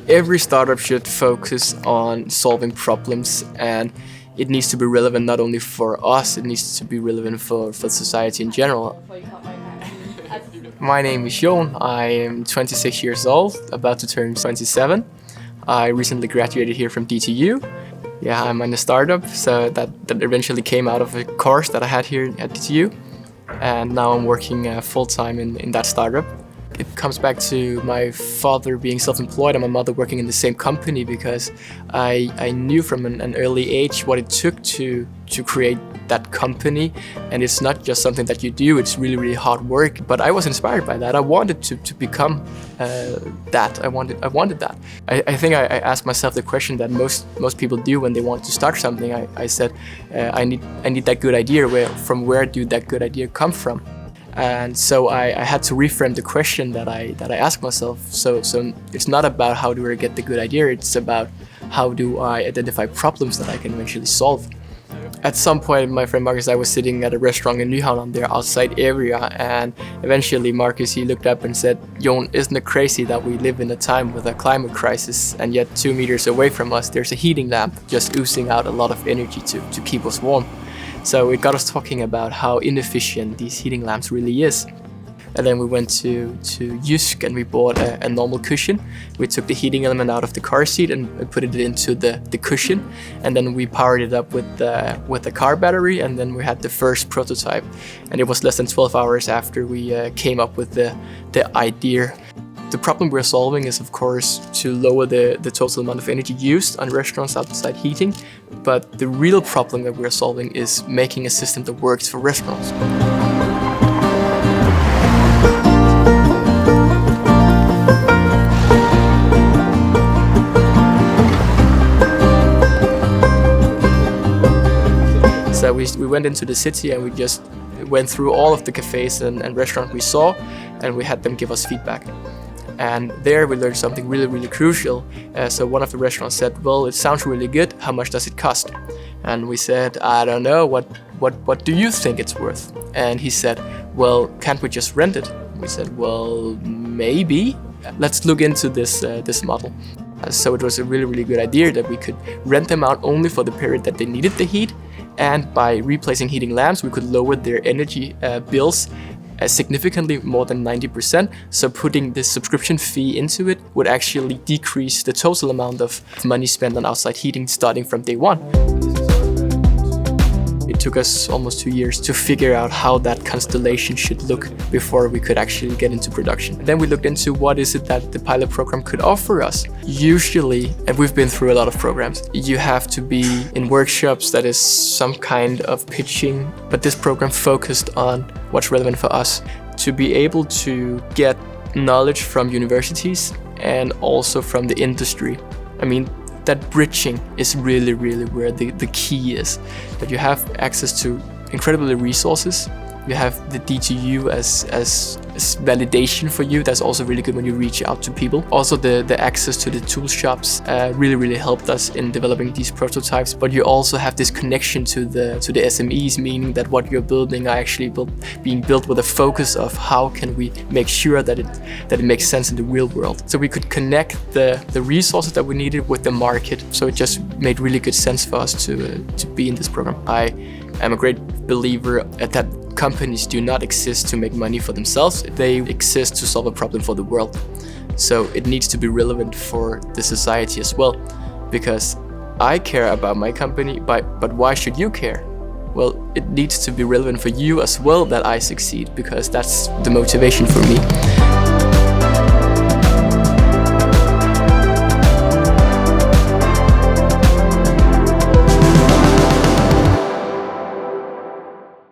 Every startup should focus on solving problems, and it needs to be relevant not only for us, it needs to be relevant for society in general. My name is Jon, I am 26 years old, about to turn 27. I recently graduated here from DTU. Yeah, I'm in a startup, so that eventually came out of a course that I had here at DTU. And now I'm working full-time in that startup. It comes back to my father being self-employed and my mother working in the same company, because I knew from an early age what it took to create that company. And it's not just something that you do, it's really, really hard work. But I was inspired by that. I wanted to become that. I wanted that. I think I asked myself the question that most people do when they want to start something. I said, I need that good idea. From where do that good idea come from? And so I had to reframe the question that I asked myself. So it's not about how do I get the good idea, it's about how do I identify problems that I can eventually solve. At some point, my friend Marcus and I was sitting at a restaurant in Nyhavn on their outside area, and eventually Marcus, he looked up and said, "Jon, isn't it crazy that we live in a time with a climate crisis, and yet 2 meters away from us there's a heating lamp just oozing out a lot of energy to keep us warm?" So it got us talking about how inefficient these heating lamps really is. And then we went to Jysk and we bought a normal cushion. We took the heating element out of the car seat and put it into the cushion. And then we powered it up with a car battery, and then we had the first prototype. And it was less than 12 hours after we came up with the idea. The problem we're solving is, of course, to lower the total amount of energy used on restaurants outside heating. But the real problem that we're solving is making a system that works for restaurants. So we went into the city and we just went through all of the cafes and restaurants we saw, and we had them give us feedback. And there we learned something really, really crucial. So one of the restaurants said, "Well, it sounds really good. How much does it cost?" And we said, "I don't know. What do you think it's worth?" And he said, "Well, can't we just rent it?" We said, "Well, maybe. Let's look into this model." So it was a really, really good idea that we could rent them out only for the period that they needed the heat. And by replacing heating lamps, we could lower their energy bills significantly, more than 90%. So putting the subscription fee into it would actually decrease the total amount of money spent on outside heating starting from day one. It took us almost 2 years to figure out how that constellation should look before we could actually get into production. And then we looked into what is it that the pilot program could offer us. Usually, and we've been through a lot of programs, you have to be in workshops that is some kind of pitching, but this program focused on what's relevant for us. To be able to get knowledge from universities and also from the industry. I mean, that bridging is really, really where the key is. That you have access to incredible resources. You have the DTU as validation for you. That's also really good when you reach out to people. Also the access to the tool shops really, really helped us in developing these prototypes. But you also have this connection to the SMEs, meaning that what you're building are actually being built with a focus of how can we make sure that it makes sense in the real world. So we could connect the resources that we needed with the market. So it just made really good sense for us to be in this program. I am a great believer that companies do not exist to make money for themselves. They exist to solve a problem for the world. So it needs to be relevant for the society as well. Because I care about my company, but why should you care? Well, it needs to be relevant for you as well that I succeed, because that's the motivation for me.